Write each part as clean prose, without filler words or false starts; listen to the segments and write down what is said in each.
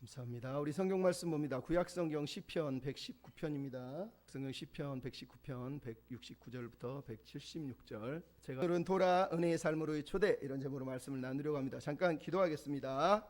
감사합니다. 우리 성경 말씀 봅니다. 구약성경 시편 119편입니다. 성경 시편 119편 169절부터 176절. 제가 오늘은 도라 은혜의 삶으로의 초대 이런 제목으로 말씀을 나누려고 합니다. 잠깐 기도하겠습니다.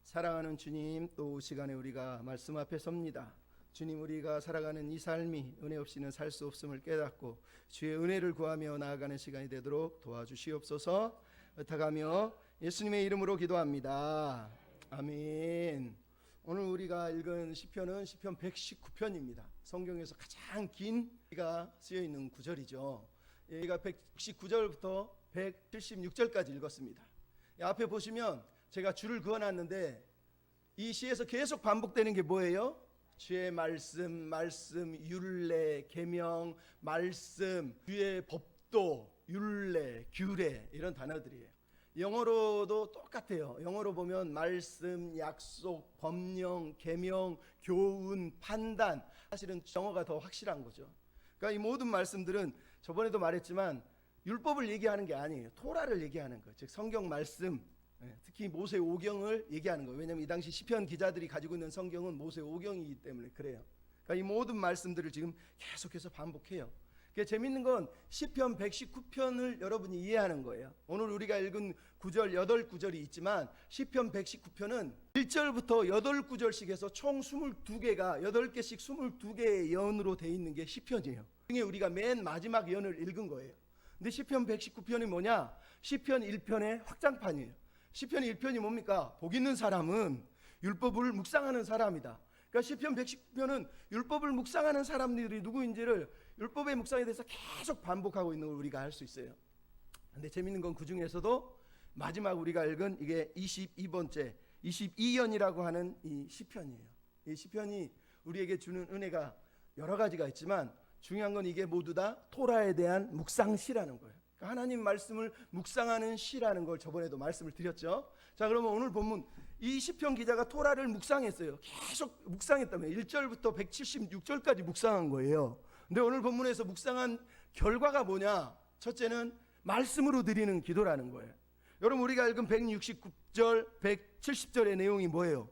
사랑하는 주님, 또 시간에 우리가 말씀 앞에 섭니다. 주님, 우리가 살아가는 이 삶이 은혜 없이는 살 수 없음을 깨닫고 주의 은혜를 구하며 나아가는 시간이 되도록 도와주시옵소서. 부탁하며 예수님의 이름으로 기도합니다. 아멘. 오늘 우리가 읽은 시편은 시편 119편입니다. 성경에서 가장 긴 가 쓰여 있는 구절이죠. 여기가 119절부터 176절까지 읽었습니다. 앞에 보시면 제가 줄을 그어놨는데 이 시에서 계속 반복되는 게 뭐예요? 주의 말씀, 율례, 계명, 말씀, 주의 법도, 율례, 규례 이런 단어들이에요. 영어로도 똑같아요. 영어로 보면 말씀, 약속, 법령, 계명, 교훈, 판단. 사실은 영어가 더 확실한 거죠. 그러니까 이 모든 말씀들은 저번에도 말했지만 율법을 얘기하는 게 아니에요. 토라를 얘기하는 거예요. 즉 성경 말씀, 특히 모세 오경을 얘기하는 거예요. 왜냐하면 이 당시 시편 기자들이 가지고 있는 성경은 모세 오경이기 때문에 그래요. 그러니까 이 모든 말씀들을 지금 계속해서 반복해요. 재밌는 건 시편 119편을 여러분이 이해하는 거예요. 오늘 우리가 읽은 9절, 8구절이 있지만 시편 119편은 1절부터 8구절씩 해서 총 22개가 8개씩 22개의 연으로 돼 있는 게 시편이에요. 중에 우리가 맨 마지막 연을 읽은 거예요. 근데 시편 119편이 뭐냐? 시편 1편의 확장판이에요. 시편 1편이 뭡니까? 복 있는 사람은 율법을 묵상하는 사람이다. 그러니까 시편 119편은 율법을 묵상하는 사람들이 누구인지를 율법의 묵상에 대해서 계속 반복하고 있는 걸 우리가 알 수 있어요. 근데 재밌는 건 그 중에서도 마지막 우리가 읽은 이게 22번째 22연이라고 하는 이 시편이에요. 이 시편이 우리에게 주는 은혜가 여러 가지가 있지만 중요한 건 이게 모두 다 토라에 대한 묵상시라는 거예요. 그러니까 하나님 말씀을 묵상하는 시라는 걸 저번에도 말씀을 드렸죠. 자, 그러면 오늘 본문 이 시편 기자가 토라를 묵상했어요. 계속 묵상했다면 1절부터 176절까지 묵상한 거예요. 근데 오늘 본문에서 묵상한 결과가 뭐냐? 첫째는 말씀으로 드리는 기도라는 거예요. 여러분, 우리가 읽은 169절, 170절의 내용이 뭐예요?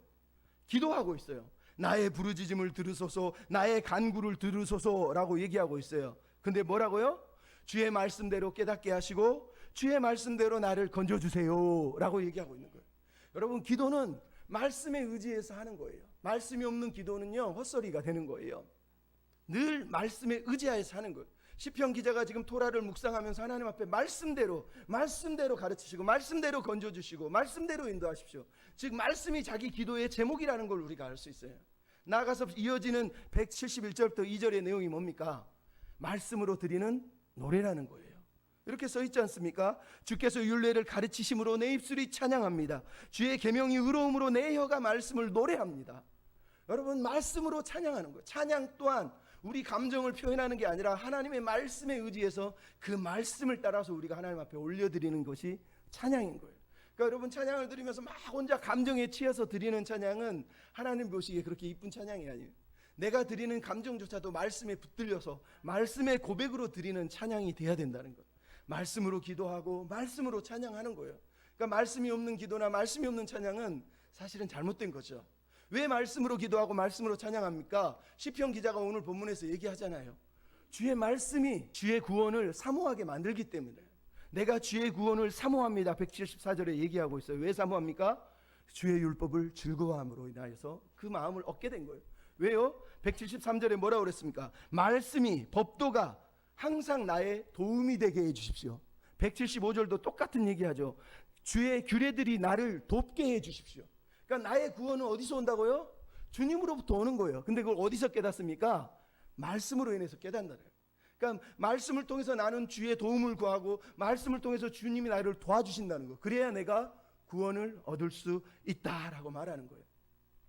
기도하고 있어요. 나의 부르짖음을 들으소서, 나의 간구를 들으소서라고 얘기하고 있어요. 근데 뭐라고요? 주의 말씀대로 깨닫게 하시고 주의 말씀대로 나를 건져주세요 라고 얘기하고 있는 거예요. 여러분, 기도는 말씀에 의지해서 하는 거예요. 말씀이 없는 기도는요, 헛소리가 되는 거예요. 늘 말씀에 의지하여서 하는 거예요. 시편 기자가 지금 토라를 묵상하면서 하나님 앞에 말씀대로 가르치시고 말씀대로 건져주시고 말씀대로 인도하십시오. 즉 말씀이 자기 기도의 제목이라는 걸 우리가 알 수 있어요. 나아가서 이어지는 171절부터 2절의 내용이 뭡니까? 말씀으로 드리는 노래라는 거예요. 이렇게 써 있지 않습니까? 주께서 율례를 가르치심으로 내 입술이 찬양합니다. 주의 계명이 의로움으로 내 혀가 말씀을 노래합니다. 여러분, 말씀으로 찬양하는 거예요. 찬양 또한 우리 감정을 표현하는 게 아니라 하나님의 말씀에 의지해서 그 말씀을 따라서 우리가 하나님 앞에 올려드리는 것이 찬양인 거예요. 그러니까 여러분, 찬양을 드리면서 막 혼자 감정에 치여서 드리는 찬양은 하나님 보시기에 그렇게 이쁜 찬양이 아니에요. 내가 드리는 감정조차도 말씀에 붙들려서 말씀의 고백으로 드리는 찬양이 돼야 된다는 거예요. 말씀으로 기도하고 말씀으로 찬양하는 거예요. 그러니까 말씀이 없는 기도나 말씀이 없는 찬양은 사실은 잘못된 거죠. 왜 말씀으로 기도하고 말씀으로 찬양합니까? 시편 기자가 오늘 본문에서 얘기하잖아요. 주의 말씀이 주의 구원을 사모하게 만들기 때문에. 내가 주의 구원을 사모합니다. 174절에 얘기하고 있어요. 왜 사모합니까? 주의 율법을 즐거워함으로 인하여서 그 마음을 얻게 된 거예요. 왜요? 173절에 뭐라고 그랬습니까? 말씀이, 법도가 항상 나의 도움이 되게 해주십시오. 175절도 똑같은 얘기하죠. 주의 규례들이 나를 돕게 해주십시오. 그러니까 나의 구원은 어디서 온다고요? 주님으로부터 오는 거예요. 근데 그걸 어디서 깨닫습니까? 말씀으로 인해서 깨닫는다. 그러니까 말씀을 통해서 나는 주의 도움을 구하고 말씀을 통해서 주님이 나를 도와주신다는 거. 그래야 내가 구원을 얻을 수 있다라고 말하는 거예요.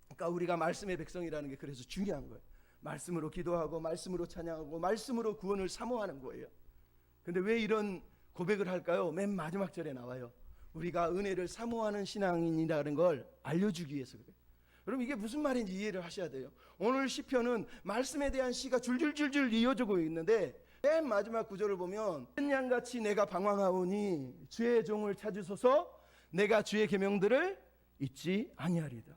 그러니까 우리가 말씀의 백성이라는 게 그래서 중요한 거예요. 말씀으로 기도하고 말씀으로 찬양하고 말씀으로 구원을 사모하는 거예요. 근데 왜 이런 고백을 할까요? 맨 마지막 절에 나와요. 우리가 은혜를 사모하는 신앙인이라는 걸 알려주기 위해서 그래요. 여러분, 이게 무슨 말인지 이해를 하셔야 돼요. 오늘 시편은 말씀에 대한 시가 줄줄줄줄 이어지고 있는데 맨 마지막 구절을 보면 양같이 내가 방황하오니 주의 종을 찾으소서 내가 주의 계명들을 잊지 아니하리다.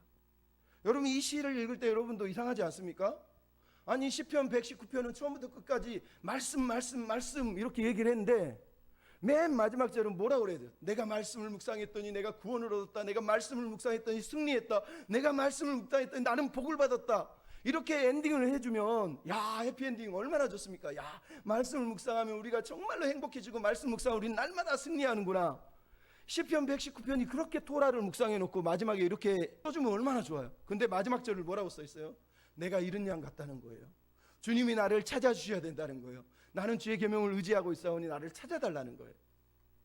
여러분 이 시를 읽을 때 여러분도 이상하지 않습니까? 아니 시편 119편은 처음부터 끝까지 말씀 이렇게 얘기를 했는데 맨 마지막 절은 뭐라고 그래야 돼요? 내가 말씀을 묵상했더니 내가 구원을 얻었다. 내가 말씀을 묵상했더니 승리했다. 내가 말씀을 묵상했더니 나는 복을 받았다. 이렇게 엔딩을 해주면 야 해피엔딩 얼마나 좋습니까? 야 말씀을 묵상하면 우리가 정말로 행복해지고 말씀 묵상하면 우리는 날마다 승리하는구나. 시편 119편이 그렇게 토라를 묵상해놓고 마지막에 이렇게 써주면 얼마나 좋아요. 근데 마지막 절을 뭐라고 써있어요? 내가 잃은 양 같다는 거예요. 주님이 나를 찾아주셔야 된다는 거예요. 나는 주의 계명을 의지하고 있사오니 나를 찾아달라는 거예요.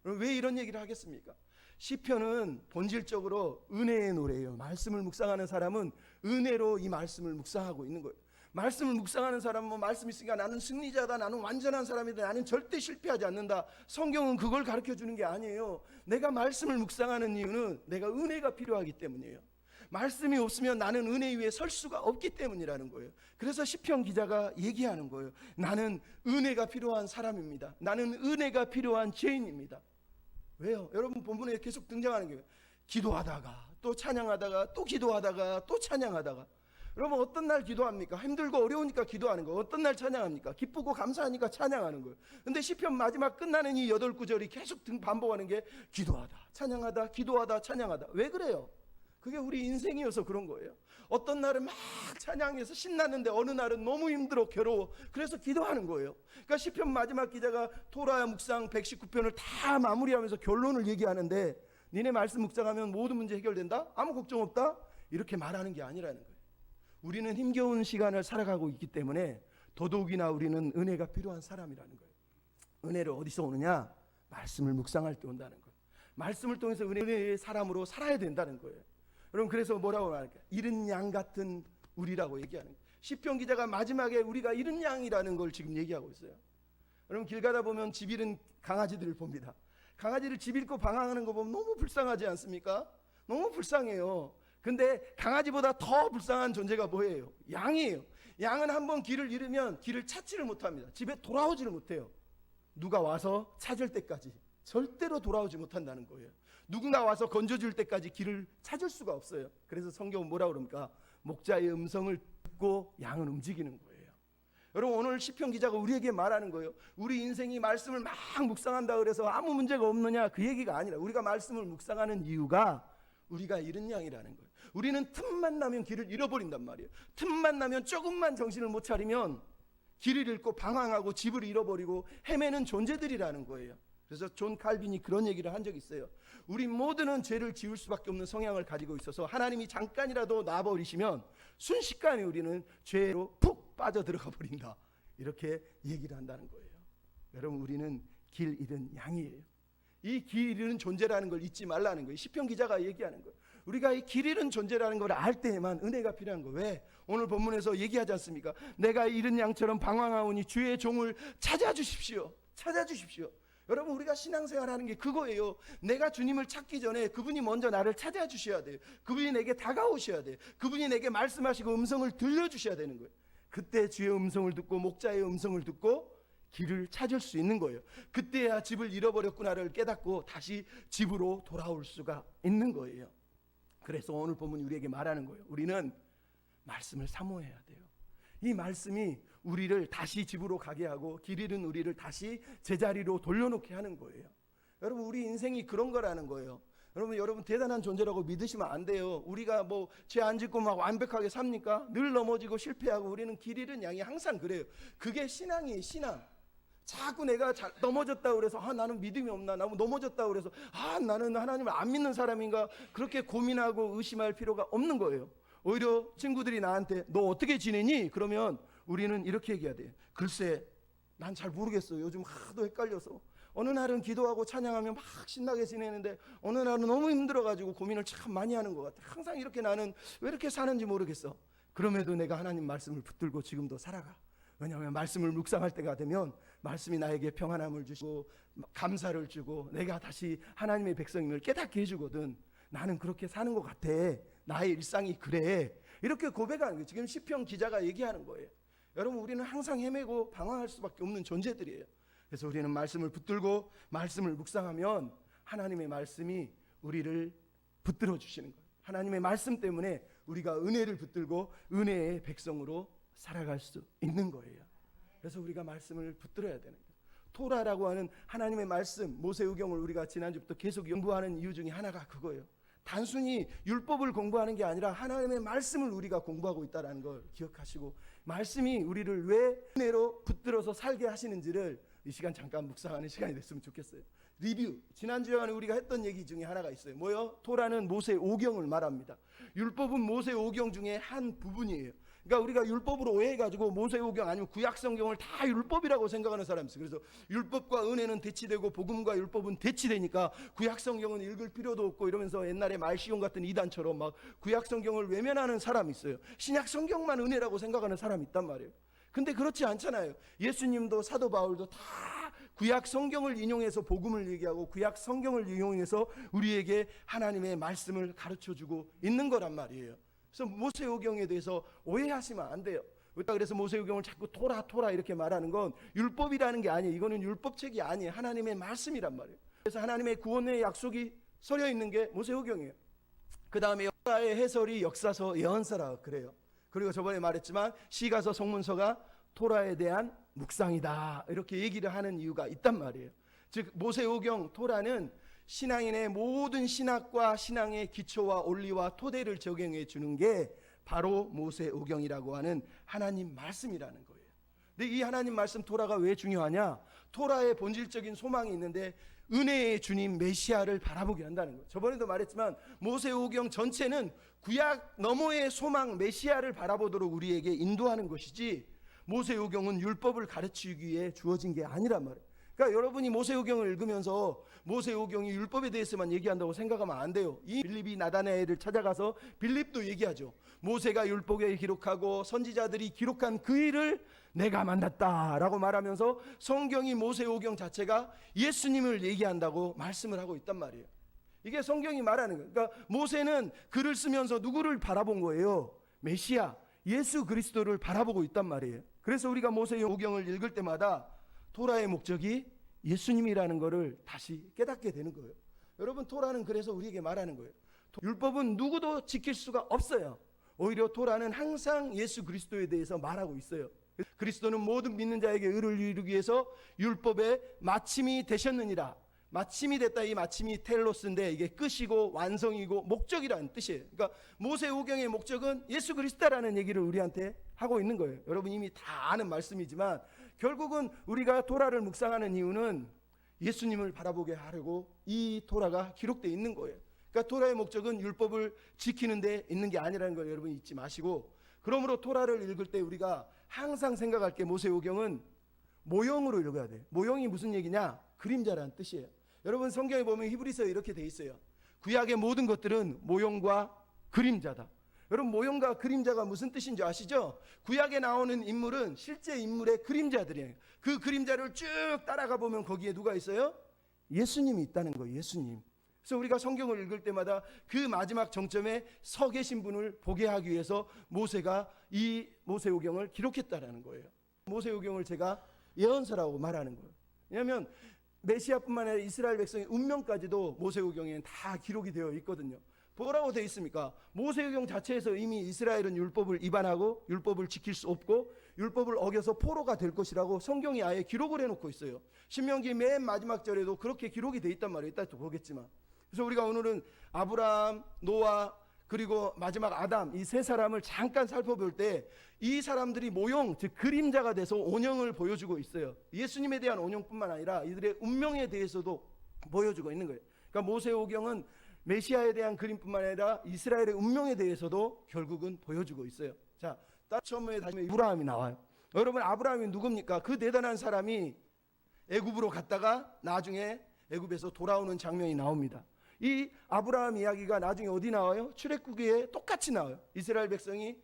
왜 이런 얘기를 하겠습니까? 시편은 본질적으로 은혜의 노래예요. 말씀을 묵상하는 사람은 은혜로 이 말씀을 묵상하고 있는 거예요. 말씀을 묵상하는 사람은 뭐 말씀 있으니까 나는 승리자다, 나는 완전한 사람이다, 나는 절대 실패하지 않는다. 성경은 그걸 가르쳐 주는 게 아니에요. 내가 말씀을 묵상하는 이유는 내가 은혜가 필요하기 때문이에요. 말씀이 없으면 나는 은혜 위에 설 수가 없기 때문이라는 거예요. 그래서 시편 기자가 얘기하는 거예요. 나는 은혜가 필요한 사람입니다. 나는 은혜가 필요한 죄인입니다. 왜요? 여러분 본문에 계속 등장하는 게 기도하다가 또 찬양하다가 또 기도하다가 또 찬양하다가. 여러분 어떤 날 기도합니까? 힘들고 어려우니까 기도하는 거. 어떤 날 찬양합니까? 기쁘고 감사하니까 찬양하는 거예요. 근데 시편 마지막 끝나는 이 8구절이 계속 반복하는 게 기도하다 찬양하다 기도하다 찬양하다. 왜 그래요? 그게 우리 인생이어서 그런 거예요. 어떤 날은 막 찬양해서 신나는데 어느 날은 너무 힘들어 괴로워. 그래서 기도하는 거예요. 그러니까 시편 마지막 기자가 토라 묵상 119편을 다 마무리하면서 결론을 얘기하는데 니네 말씀 묵상하면 모든 문제 해결된다? 아무 걱정 없다? 이렇게 말하는 게 아니라는 거예요. 우리는 힘겨운 시간을 살아가고 있기 때문에 더더욱이나 우리는 은혜가 필요한 사람이라는 거예요. 은혜를 어디서 오느냐? 말씀을 묵상할 때 온다는 거예요. 말씀을 통해서 은혜의 사람으로 살아야 된다는 거예요. 여러분 그래서 뭐라고 말할까요? 잃은 양 같은 우리라고 얘기하는 거예요. 시편 기자가 마지막에 우리가 잃은 양이라는 걸 지금 얘기하고 있어요. 여러분 길 가다 보면 집 잃은 강아지들을 봅니다. 강아지를 집 잃고 방황하는 거 보면 너무 불쌍하지 않습니까? 너무 불쌍해요. 근데 강아지보다 더 불쌍한 존재가 뭐예요? 양이에요. 양은 한번 길을 잃으면 길을 찾지를 못합니다. 집에 돌아오지를 못해요. 누가 와서 찾을 때까지 절대로 돌아오지 못한다는 거예요. 누군가 와서 건져줄 때까지 길을 찾을 수가 없어요. 그래서 성경은 뭐라고 그럽니까? 목자의 음성을 듣고 양은 움직이는 거예요. 여러분 오늘 시편 기자가 우리에게 말하는 거예요. 우리 인생이 말씀을 막 묵상한다 그래서 아무 문제가 없느냐 그 얘기가 아니라 우리가 말씀을 묵상하는 이유가 우리가 잃은 양이라는 거예요. 우리는 틈만 나면 길을 잃어버린단 말이에요. 틈만 나면 조금만 정신을 못 차리면 길을 잃고 방황하고 집을 잃어버리고 헤매는 존재들이라는 거예요. 그래서 존 칼빈이 그런 얘기를 한 적이 있어요. 우리 모두는 죄를 지을 수밖에 없는 성향을 가지고 있어서 하나님이 잠깐이라도 놔버리시면 순식간에 우리는 죄로 푹 빠져들어가 버린다. 이렇게 얘기를 한다는 거예요. 여러분 우리는 길 잃은 양이에요. 이 길 잃은 존재라는 걸 잊지 말라는 거예요. 시편 기자가 얘기하는 거예요. 우리가 이 길 잃은 존재라는 걸 알 때에만 은혜가 필요한 거예요. 왜? 오늘 본문에서 얘기하지 않습니까? 내가 잃은 양처럼 방황하오니 주의 종을 찾아주십시오. 찾아주십시오. 여러분 우리가 신앙생활하는 게 그거예요. 내가 주님을 찾기 전에 그분이 먼저 나를 찾아주셔야 돼요. 그분이 내게 다가오셔야 돼요. 그분이 내게 말씀하시고 음성을 들려주셔야 되는 거예요. 그때 주의 음성을 듣고 목자의 음성을 듣고 길을 찾을 수 있는 거예요. 그때야 집을 잃어버렸구나를 깨닫고 다시 집으로 돌아올 수가 있는 거예요. 그래서 오늘 본문이 우리에게 말하는 거예요. 우리는 말씀을 사모해야 돼요. 이 말씀이 우리를 다시 집으로 가게 하고 길 잃은 우리를 다시 제자리로 돌려놓게 하는 거예요. 여러분 우리 인생이 그런 거라는 거예요. 여러분 대단한 존재라고 믿으시면 안 돼요. 우리가 뭐 죄 안 짓고 막 완벽하게 삽니까? 늘 넘어지고 실패하고 우리는 길 잃은 양이 항상 그래요. 그게 신앙이에요. 신앙. 자꾸 내가 넘어졌다고 그래서 나는 믿음이 없나? 나는 넘어졌다고 그래서 나는 하나님을 안 믿는 사람인가? 그렇게 고민하고 의심할 필요가 없는 거예요. 오히려 친구들이 나한테 너 어떻게 지내니? 그러면 우리는 이렇게 얘기해야 돼요. 글쎄 난 잘 모르겠어. 요즘 하도 헷갈려서 어느 날은 기도하고 찬양하면 막 신나게 지내는데 어느 날은 너무 힘들어가지고 고민을 참 많이 하는 것 같아. 항상 이렇게 나는 왜 이렇게 사는지 모르겠어. 그럼에도 내가 하나님 말씀을 붙들고 지금도 살아가. 왜냐하면 말씀을 묵상할 때가 되면 말씀이 나에게 평안함을 주시고 감사를 주고 내가 다시 하나님의 백성임을 깨닫게 해주거든. 나는 그렇게 사는 것 같아. 나의 일상이 그래. 이렇게 고백하는 거예요. 지금 시편 기자가 얘기하는 거예요. 여러분 우리는 항상 헤매고 방황할 수밖에 없는 존재들이에요. 그래서 우리는 말씀을 붙들고 말씀을 묵상하면 하나님의 말씀이 우리를 붙들어 주시는 거예요. 하나님의 말씀 때문에 우리가 은혜를 붙들고 은혜의 백성으로 살아갈 수 있는 거예요. 그래서 우리가 말씀을 붙들어야 되는 거예요. 토라라고 하는 하나님의 말씀, 모세오경을 우리가 지난주부터 계속 연구하는 이유 중에 하나가 그거예요. 단순히 율법을 공부하는 게 아니라 하나님의 말씀을 우리가 공부하고 있다는 걸 기억하시고, 말씀이 우리를 왜 은혜로 붙들어서 살게 하시는지를 이 시간 잠깐 묵상하는 시간이 됐으면 좋겠어요. 리뷰, 지난주에 우리가 했던 얘기 중에 하나가 있어요. 뭐요? 토라는 모세오경을 말합니다. 율법은 모세오경 중에 한 부분이에요. 그러니까 우리가 율법으로 오해해가지고 모세오경 아니면 구약성경을 다 율법이라고 생각하는 사람이 있어요. 그래서 율법과 은혜는 대치되고 복음과 율법은 대치되니까 구약성경은 읽을 필요도 없고 이러면서 옛날에 말시온 같은 이단처럼 막 구약성경을 외면하는 사람이 있어요. 신약성경만 은혜라고 생각하는 사람이 있단 말이에요. 근데 그렇지 않잖아요. 예수님도 사도 바울도 다 구약 성경을 인용해서 복음을 얘기하고 구약 성경을 인용해서 우리에게 하나님의 말씀을 가르쳐주고 있는 거란 말이에요. 그래서 모세오경에 대해서 오해하시면 안 돼요. 그래서 모세오경을 자꾸 토라 이렇게 말하는 건 율법이라는 게 아니에요. 이거는 율법책이 아니에요. 하나님의 말씀이란 말이에요. 그래서 하나님의 구원의 약속이 서려 있는 게 모세오경이에요. 그 다음에 역사의 해설이 역사서 예언서라 그래요. 그리고 저번에 말했지만 시가서 성문서가 토라에 대한 묵상이다 이렇게 얘기를 하는 이유가 있단 말이에요. 즉 모세오경 토라는 신앙인의 모든 신학과 신앙의 기초와 원리와 토대를 적용해 주는 게 바로 모세오경이라고 하는 하나님 말씀이라는 거예요. 근데 이 하나님 말씀 토라가 왜 중요하냐? 토라의 본질적인 소망이 있는데 은혜의 주님 메시아를 바라보게 한다는 거예요. 저번에도 말했지만 모세오경 전체는 구약 너머의 소망 메시아를 바라보도록 우리에게 인도하는 것이지 모세오경은 율법을 가르치기 위해 주어진 게 아니란 말이에요. 그러니까 여러분이 모세오경을 읽으면서 모세오경이 율법에 대해서만 얘기한다고 생각하면 안 돼요. 이 빌립이 나다나엘을 찾아가서 빌립도 얘기하죠. 모세가 율법에 기록하고 선지자들이 기록한 그 일을 내가 만났다라고 말하면서 성경이 모세오경 자체가 예수님을 얘기한다고 말씀을 하고 있단 말이에요. 이게 성경이 말하는 거예요. 그러니까 모세는 글을 쓰면서 누구를 바라본 거예요? 메시아 예수 그리스도를 바라보고 있단 말이에요. 그래서 우리가 모세오경을 읽을 때마다 토라의 목적이 예수님이라는 것을 다시 깨닫게 되는 거예요. 여러분 토라는 그래서 우리에게 말하는 거예요. 율법은 누구도 지킬 수가 없어요. 오히려 토라는 항상 예수 그리스도에 대해서 말하고 있어요. 그리스도는 모든 믿는 자에게 의를 이루기 위해서 율법의 마침이 되셨느니라. 마침이 됐다. 이 마침이 텔로스인데 이게 끝이고 완성이고 목적이라는 뜻이에요. 그러니까 모세오경의 목적은 예수 그리스도라는 얘기를 우리한테 하고 있는 거예요. 여러분 이미 다 아는 말씀이지만 결국은 우리가 토라를 묵상하는 이유는 예수님을 바라보게 하려고 이 토라가 기록되어 있는 거예요. 그러니까 토라의 목적은 율법을 지키는 데 있는 게 아니라는 걸 여러분 잊지 마시고, 그러므로 토라를 읽을 때 우리가 항상 생각할 게 모세오경은 모형으로 읽어야 돼요. 모형이 무슨 얘기냐? 그림자라는 뜻이에요. 여러분 성경에 보면 히브리서에 이렇게 돼 있어요. 구약의 모든 것들은 모형과 그림자다. 여러분 모형과 그림자가 무슨 뜻인지 아시죠? 구약에 나오는 인물은 실제 인물의 그림자들이에요. 그 그림자를 쭉 따라가 보면 거기에 누가 있어요? 예수님이 있다는 거예요. 예수님. 그래서 우리가 성경을 읽을 때마다 그 마지막 정점에 서 계신 분을 보게 하기 위해서 모세가 이 모세오경을 기록했다라는 거예요. 모세오경을 제가 예언서라고 말하는 거예요. 왜냐하면 메시아뿐만 아니라 이스라엘 백성의 운명까지도 모세오경에는 다 기록이 되어 있거든요. 뭐라고 되어 있습니까? 모세오경 자체에서 이미 이스라엘은 율법을 위반하고 율법을 지킬 수 없고 율법을 어겨서 포로가 될 것이라고 성경이 아예 기록을 해놓고 있어요. 신명기 맨 마지막 절에도 그렇게 기록이 되어 있단 말이에요. 이따 또 보겠지만. 그래서 우리가 오늘은 아브라함, 노아 그리고 마지막 아담 이 세 사람을 잠깐 살펴볼 때 이 사람들이 모형 즉 그림자가 돼서 온영을 보여주고 있어요. 예수님에 대한 온영뿐만 아니라 이들의 운명에 대해서도 보여주고 있는 거예요. 그러니까 모세오경은 메시아에 대한 그림뿐만 아니라 이스라엘의 운명에 대해서도 결국은 보여주고 있어요. 자, 처음에 다시 아브라함이 나와요. 여러분 아브라함이 누굽니까? 그 대단한 사람이 애굽으로 갔다가 나중에 애굽에서 돌아오는 장면이 나옵니다. 이 아브라함 이야기가 나중에 어디 나와요? 출애굽기에 똑같이 나와요. 이스라엘 백성이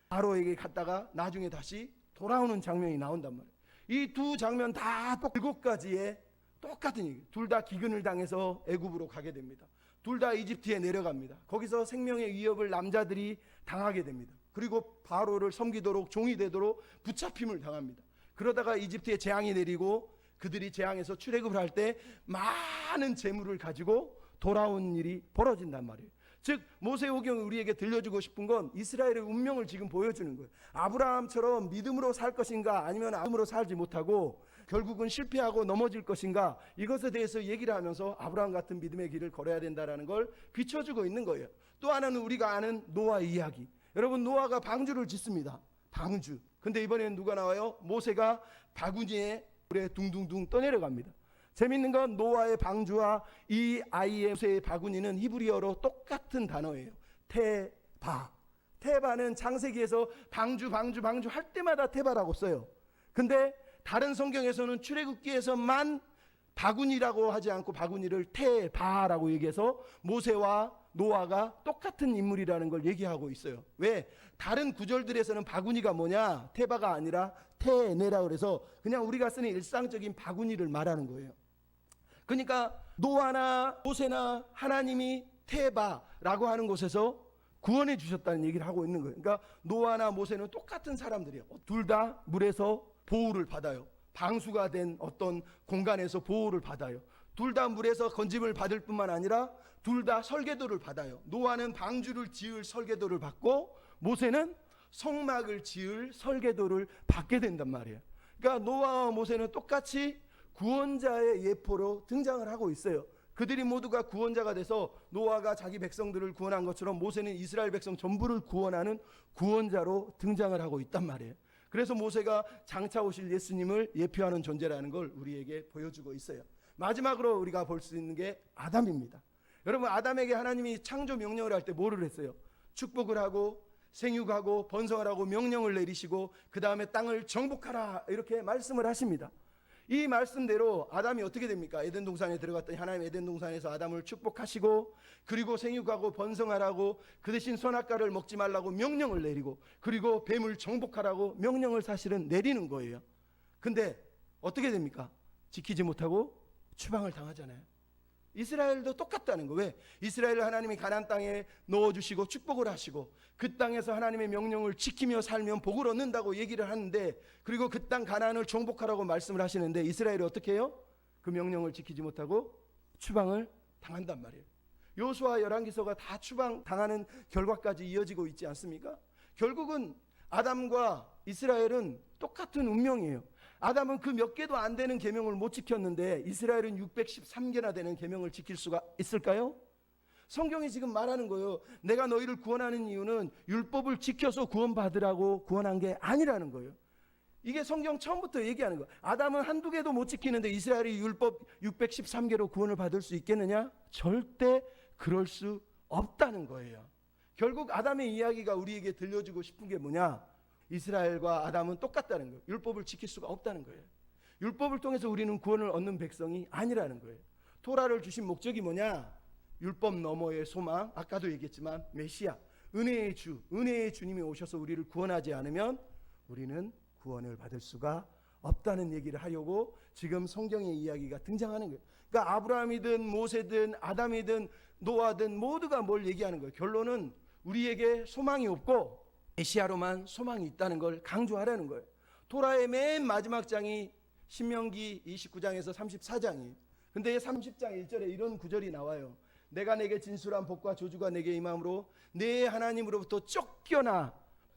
바로에게 갔다가 나중에 다시 돌아오는 장면이 나온단 말이에요. 이 두 장면 다 7가지의 똑같은 얘기. 둘 다 기근을 당해서 애굽으로 가게 됩니다. 둘 다 이집트에 내려갑니다. 거기서 생명의 위협을 남자들이 당하게 됩니다. 그리고 바로를 섬기도록 종이 되도록 붙잡힘을 당합니다. 그러다가 이집트에 재앙이 내리고 그들이 재앙에서 출애굽을 할 때 많은 재물을 가지고 돌아온 일이 벌어진단 말이에요. 즉 모세오경이 우리에게 들려주고 싶은 건 이스라엘의 운명을 지금 보여주는 거예요. 아브라함처럼 믿음으로 살 것인가 아니면 믿음으로 살지 못하고 결국은 실패하고 넘어질 것인가, 이것에 대해서 얘기를 하면서 아브라함 같은 믿음의 길을 걸어야 된다는 걸 비춰주고 있는 거예요. 또 하나는 우리가 아는 노아의 이야기. 여러분, 노아가 방주를 짓습니다. 방주. 근데 이번에는 누가 나와요? 모세가 바구니에 물에 둥둥둥 떠내려갑니다. 재밌는 건 노아의 방주와 이 아이의 모세의 바구니는 히브리어로 똑같은 단어예요. 테바. 테바는 창세기에서 방주 할 때마다 테바라고 써요. 근데 다른 성경에서는 출애굽기에서만 바구니라고 하지 않고 바구니를 테바라고 얘기해서 모세와 노아가 똑같은 인물이라는 걸 얘기하고 있어요. 왜? 다른 구절들에서는 바구니가 뭐냐? 테바가 아니라 테네라고 그래서 그냥 우리가 쓰는 일상적인 바구니를 말하는 거예요. 그러니까 노아나 모세나 하나님이 테바라고 하는 곳에서 구원해 주셨다는 얘기를 하고 있는 거예요. 그러니까 노아나 모세는 똑같은 사람들이에요. 둘 다 물에서 보호를 받아요. 방수가 된 어떤 공간에서 보호를 받아요. 둘 다 물에서 건짐을 받을 뿐만 아니라 둘 다 설계도를 받아요. 노아는 방주를 지을 설계도를 받고 모세는 성막을 지을 설계도를 받게 된단 말이에요. 그러니까 노아와 모세는 똑같이 구원자의 예포로 등장을 하고 있어요. 그들이 모두가 구원자가 돼서 노아가 자기 백성들을 구원한 것처럼 모세는 이스라엘 백성 전부를 구원하는 구원자로 등장을 하고 있단 말이에요. 그래서 모세가 장차 오실 예수님을 예표하는 존재라는 걸 우리에게 보여주고 있어요. 마지막으로 우리가 볼 수 있는 게 아담입니다. 여러분, 아담에게 하나님이 창조 명령을 할 때 뭐를 했어요? 축복을 하고 생육하고 번성하라고 명령을 내리시고 그 다음에 땅을 정복하라 이렇게 말씀을 하십니다. 이 말씀대로 아담이 어떻게 됩니까? 에덴 동산에 들어갔더니 하나님 에덴 동산에서 아담을 축복하시고 그리고 생육하고 번성하라고 그 대신 선악과를 먹지 말라고 명령을 내리고 그리고 뱀을 정복하라고 명령을 사실은 내리는 거예요. 근데 어떻게 됩니까? 지키지 못하고 추방을 당하잖아요. 이스라엘도 똑같다는 거. 왜? 이스라엘을 하나님이 가나안 땅에 넣어주시고 축복을 하시고 그 땅에서 하나님의 명령을 지키며 살면 복을 얻는다고 얘기를 하는데, 그리고 그 땅 가나안을 정복하라고 말씀을 하시는데 이스라엘이 어떻게 해요? 그 명령을 지키지 못하고 추방을 당한단 말이에요. 여호수아 열왕기서가 다 추방 당하는 결과까지 이어지고 있지 않습니까? 결국은 아담과 이스라엘은 똑같은 운명이에요. 아담은 그 몇 개도 안 되는 계명을 못 지켰는데 이스라엘은 613개나 되는 계명을 지킬 수가 있을까요? 성경이 지금 말하는 거예요. 내가 너희를 구원하는 이유는 율법을 지켜서 구원받으라고 구원한 게 아니라는 거예요. 이게 성경 처음부터 얘기하는 거예요. 아담은 한두 개도 못 지키는데 이스라엘이 율법 613개로 구원을 받을 수 있겠느냐? 절대 그럴 수 없다는 거예요. 결국 아담의 이야기가 우리에게 들려주고 싶은 게 뭐냐? 이스라엘과 아담은 똑같다는 거예요. 율법을 지킬 수가 없다는 거예요. 율법을 통해서 우리는 구원을 얻는 백성이 아니라는 거예요. 토라를 주신 목적이 뭐냐? 율법 너머의 소망, 아까도 얘기했지만 메시아, 은혜의 주, 은혜의 주님이 오셔서 우리를 구원하지 않으면 우리는 구원을 받을 수가 없다는 얘기를 하려고 지금 성경의 이야기가 등장하는 거예요. 그러니까 아브라함이든 모세든 아담이든 노아든 모두가 뭘 얘기하는 거예요. 결론은 우리에게 소망이 없고 메시아로만 소망이 있다는 걸 강조하라는 거예요. 토라의 맨 마지막 장이 신명기 29장에서 34장이에요. 근데 30장 1절에 이런 구절이 나와요. 내가 내게 진술한 복과 저주가 내게 임함으로 내 하나님으로부터 쫓겨나.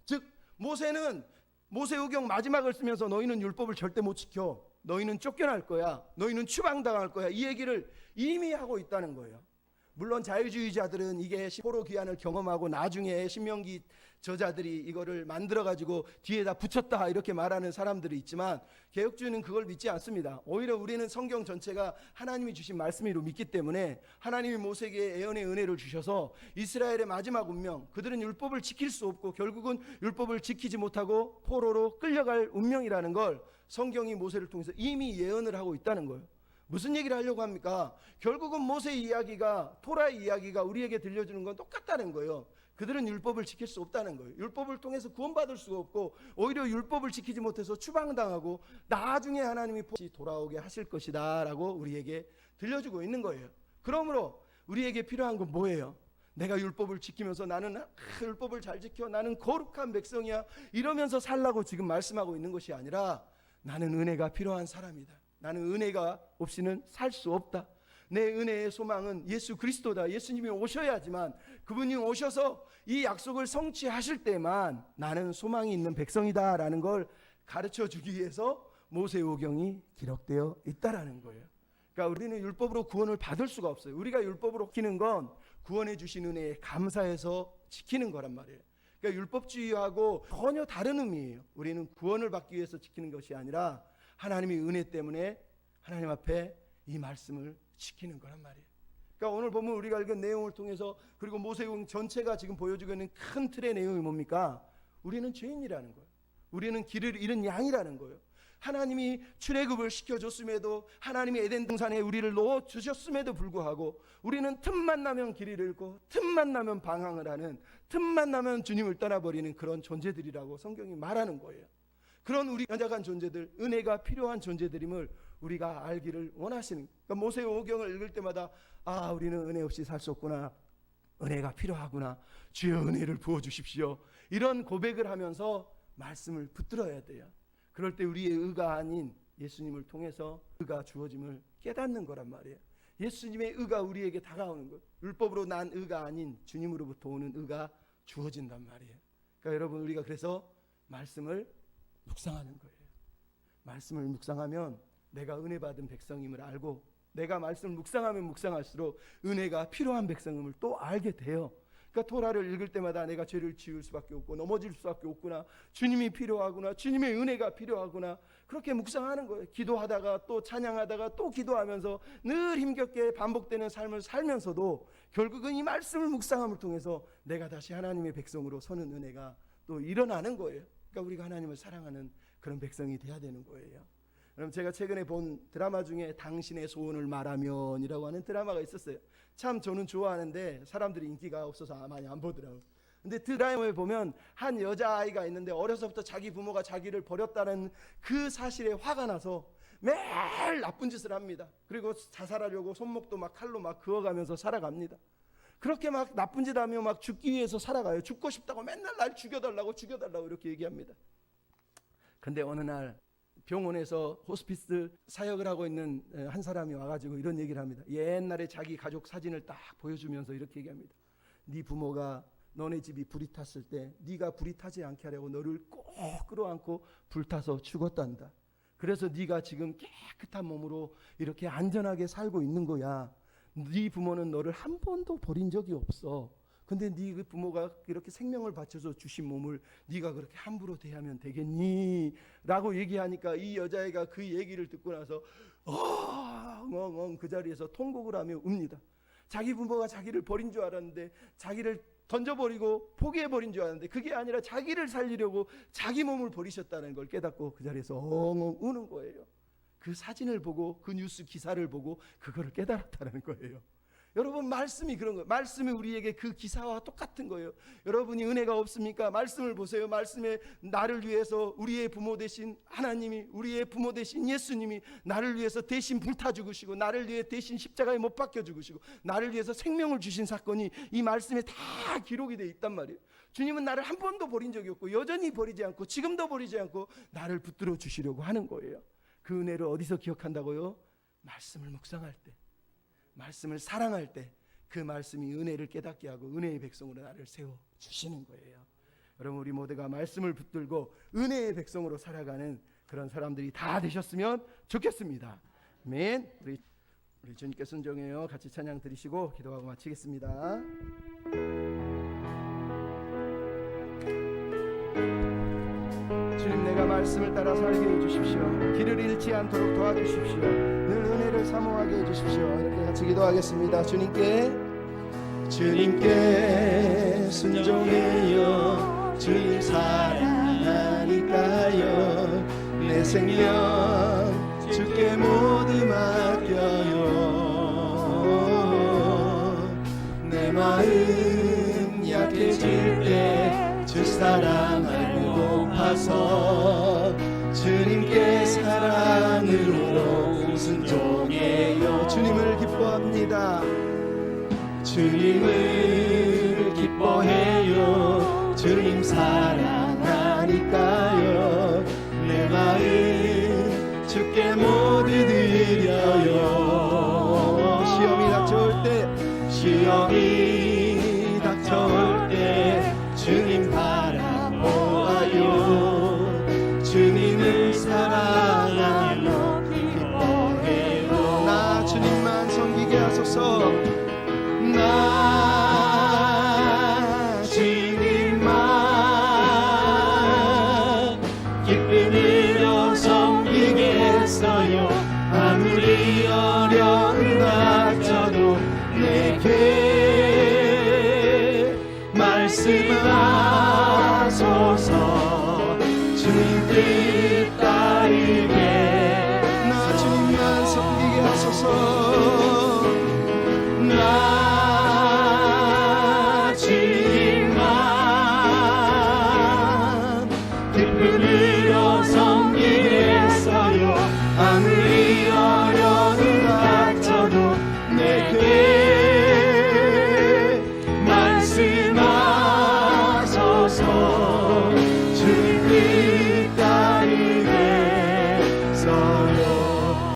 즉 모세는 모세오경 마지막을 쓰면서 너희는 율법을 절대 못 지켜, 너희는 쫓겨날 거야, 너희는 추방당할 거야, 이 얘기를 이미 하고 있다는 거예요. 물론 자유주의자들은 이게 포로 귀환을 경험하고 나중에 신명기 저자들이 이거를 만들어가지고 뒤에다 붙였다 이렇게 말하는 사람들이 있지만 개혁주의는 그걸 믿지 않습니다. 오히려 우리는 성경 전체가 하나님이 주신 말씀이로 믿기 때문에 하나님이 모세에게 예언의 은혜를 주셔서 이스라엘의 마지막 운명, 그들은 율법을 지킬 수 없고 결국은 율법을 지키지 못하고 포로로 끌려갈 운명이라는 걸 성경이 모세를 통해서 이미 예언을 하고 있다는 거예요. 무슨 얘기를 하려고 합니까? 결국은 모세의 이야기가, 토라의 이야기가 우리에게 들려주는 건 똑같다는 거예요. 그들은 율법을 지킬 수 없다는 거예요. 율법을 통해서 구원받을 수가 없고 오히려 율법을 지키지 못해서 추방당하고 나중에 하나님이 돌아오게 하실 것이다 라고 우리에게 들려주고 있는 거예요. 그러므로 우리에게 필요한 건 뭐예요? 내가 율법을 지키면서 나는 율법을 잘 지켜, 나는 거룩한 백성이야 이러면서 살라고 지금 말씀하고 있는 것이 아니라 나는 은혜가 필요한 사람이다. 나는 은혜가 없이는 살 수 없다. 내 은혜의 소망은 예수 그리스도다. 예수님이 오셔야지만, 그분이 오셔서 이 약속을 성취하실 때만 나는 소망이 있는 백성이다 라는 걸 가르쳐 주기 위해서 모세오경이 기록되어 있다라는 거예요. 그러니까 우리는 율법으로 구원을 받을 수가 없어요. 우리가 율법으로 지키는 건 구원해 주신 은혜에 감사해서 지키는 거란 말이에요. 그러니까 율법주의하고 전혀 다른 의미예요. 우리는 구원을 받기 위해서 지키는 것이 아니라 하나님의 은혜 때문에 하나님 앞에 이 말씀을 지키는 거란 말이에요. 그러니까 오늘 보면 우리가 읽은 내용을 통해서, 그리고 모세오경 전체가 지금 보여주고 있는 큰 틀의 내용이 뭡니까? 우리는 죄인이라는 거예요. 우리는 길을 잃은 양이라는 거예요. 하나님이 출애굽을 시켜줬음에도, 하나님이 에덴 동산에 우리를 넣어주셨음에도 불구하고 우리는 틈만 나면 길을 잃고 틈만 나면 방황을 하는, 틈만 나면 주님을 떠나버리는 그런 존재들이라고 성경이 말하는 거예요. 그런 우리 연약한 존재들, 은혜가 필요한 존재들임을 우리가 알기를 원하시는, 그러니까 모세오경을 읽을 때마다 우리는 은혜 없이 살 수 없구나, 은혜가 필요하구나, 주여 은혜를 부어주십시오, 이런 고백을 하면서 말씀을 붙들어야 돼요. 그럴 때 우리의 의가 아닌 예수님을 통해서 의가 주어짐을 깨닫는 거란 말이에요. 예수님의 의가 우리에게 다가오는 것, 율법으로 난 의가 아닌 주님으로부터 오는 의가 주어진단 말이에요. 그러니까 여러분, 우리가 그래서 말씀을 묵상하는 거예요. 말씀을 묵상하면 내가 은혜 받은 백성임을 알고, 내가 말씀을 묵상하면 묵상할수록 은혜가 필요한 백성임을 또 알게 돼요. 그러니까 토라를 읽을 때마다 내가 죄를 지을 수밖에 없고 넘어질 수밖에 없구나, 주님이 필요하구나, 주님의 은혜가 필요하구나, 그렇게 묵상하는 거예요. 기도하다가 또 찬양하다가 또 기도하면서 늘 힘겹게 반복되는 삶을 살면서도 결국은 이 말씀을 묵상함을 통해서 내가 다시 하나님의 백성으로 서는 은혜가 또 일어나는 거예요. 그러니까 우리가 하나님을 사랑하는 그런 백성이 돼야 되는 거예요. 그럼 제가 최근에 본 드라마 중에 당신의 소원을 말하면이라고 하는 드라마가 있었어요. 참 저는 좋아하는데 사람들이 인기가 없어서 많이 안 보더라고요. 근데 드라마에 보면 한 여자아이가 있는데 어려서부터 자기 부모가 자기를 버렸다는 그 사실에 화가 나서 매일 나쁜 짓을 합니다. 그리고 자살하려고 손목도 막 칼로 막 그어가면서 살아갑니다. 그렇게 막 나쁜 짓 하며 막 죽기 위해서 살아가요. 죽고 싶다고 맨날 날 죽여달라고 이렇게 얘기합니다. 근데 어느 날 병원에서 호스피스 사역을 하고 있는 한 사람이 와가지고 이런 얘기를 합니다. 옛날에 자기 가족 사진을 딱 보여주면서 이렇게 얘기합니다. 네 부모가 너네 집이 불이 탔을 때 네가 불이 타지 않게 하려고 너를 꼭 끌어안고 불타서 죽었단다. 그래서 네가 지금 깨끗한 몸으로 이렇게 안전하게 살고 있는 거야. 네 부모는 너를 한 번도 버린 적이 없어. 근데 네 그 부모가 이렇게 생명을 바쳐서 주신 몸을 네가 그렇게 함부로 대하면 되겠니? 라고 얘기하니까 이 여자애가 그 얘기를 듣고 나서 엉엉 그 자리에서 통곡을 하며 웁니다. 자기 부모가 자기를 버린 줄 알았는데, 자기를 던져버리고 포기해버린 줄 알았는데, 그게 아니라 자기를 살리려고 자기 몸을 버리셨다는 걸 깨닫고 그 자리에서 엉엉 우는 거예요. 그 사진을 보고, 그 뉴스 기사를 보고 그거를 깨달았다는 거예요. 여러분, 말씀이 그런 거예요. 말씀이 우리에게 그 기사와 똑같은 거예요. 여러분이 은혜가 없습니까? 말씀을 보세요. 말씀에 나를 위해서 우리의 부모 되신 하나님이, 우리의 부모 되신 예수님이 나를 위해서 대신 불타 죽으시고, 나를 위해 대신 십자가에 못 박혀 죽으시고, 나를 위해서 생명을 주신 사건이 이 말씀에 다 기록이 되어 있단 말이에요. 주님은 나를 한 번도 버린 적이 없고 여전히 버리지 않고 지금도 버리지 않고 나를 붙들어 주시려고 하는 거예요. 그 은혜를 어디서 기억한다고요? 말씀을 묵상할 때, 말씀을 사랑할 때 그 말씀이 은혜를 깨닫게 하고 은혜의 백성으로 나를 세워주시는 거예요. 여러분, 우리 모두가 말씀을 붙들고 은혜의 백성으로 살아가는 그런 사람들이 다 되셨으면 좋겠습니다. 아멘. 우리 주님께 순종해요. 같이 찬양 드리시고 기도하고 마치겠습니다. 주님, 내가 말씀을 따라 살게 해주십시오. 길을 잃지 않도록 도와주십시오. 늘 은혜를 사모하게 해주십시오. 이렇게 같이 기도하겠습니다. 주님께 순종해요. 주님 사랑하니까요. 내 생명 주께 모두 맡겨요. 내 마음 약해질 때 주 사랑 알고 고파서 주님께 사랑으로 순종해요. 주님을 기뻐합니다. 주님을 기뻐해요. 주님 사랑하니까요. 내 마음 주께 모두 드려요. 주옵소서. 주님 뜻 따르게 나 주님만 섬기게 하소서. 나 주님만 기쁨으로 섬기겠어요. 아무리 어려움이 닥쳐도 내게 말씀하소서. 주님 뜻 따르겠어요.